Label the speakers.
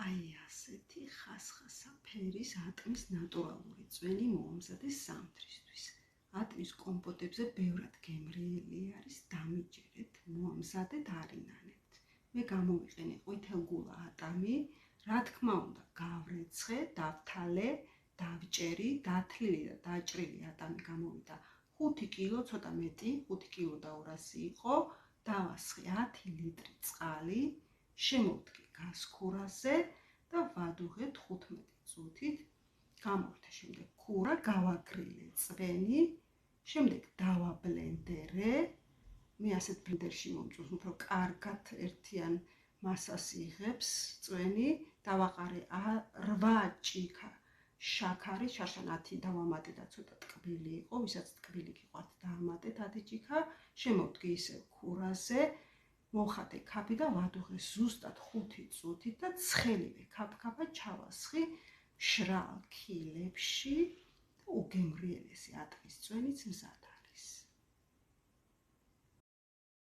Speaker 1: აი ასეთი ხასხასა ფერის ატმის ნატურალური წვენი მოამზადეს ზამთრისთვის. ატმის კომპოტებზე ბევრად გემრიელი არის, დამიჯერეთ, მოამზადეთ არინანებთ. მე გამოვიყენე ყვითელგულა ატამი, რა თქმა უნდა, გავრეცხე, დავთალე, დავჭერი, დათლილი და დაჭრილი ატამი გამოვიდა 5 კილო, ცოტა მეტი, 5 კილო და 200 იყო, დავასხი 10 ლიტრი წყალი, შემოვდგე გასქურაზე და ვადუღე 15 წუთით. გამოვიდა შემდეგ ქურა, გავაგრილე წვენი, შემდეგ დავაბლენდერე. მე ასეთ ბლენდერში მომწონს, უფრო კარგად ერთიან მასას იღებს წვენი, დავაყარე 8 ჭიქა შაქარი, შარშან 10 დავამატე და ცოტა ტკბილი იყო, ვისაც ტკბილი გიყვართ დავამატეთ 10 ჭიქა, შემოვდგე ისევ ქურაზე, მოვხატე ქაფი და ვადუღე ზუსტად 5 წუთით და ცხელივე ქაფქაფად ჩავასხი მშრალ ქილებში და უგემრიელესი ატმის წვენიც მზად.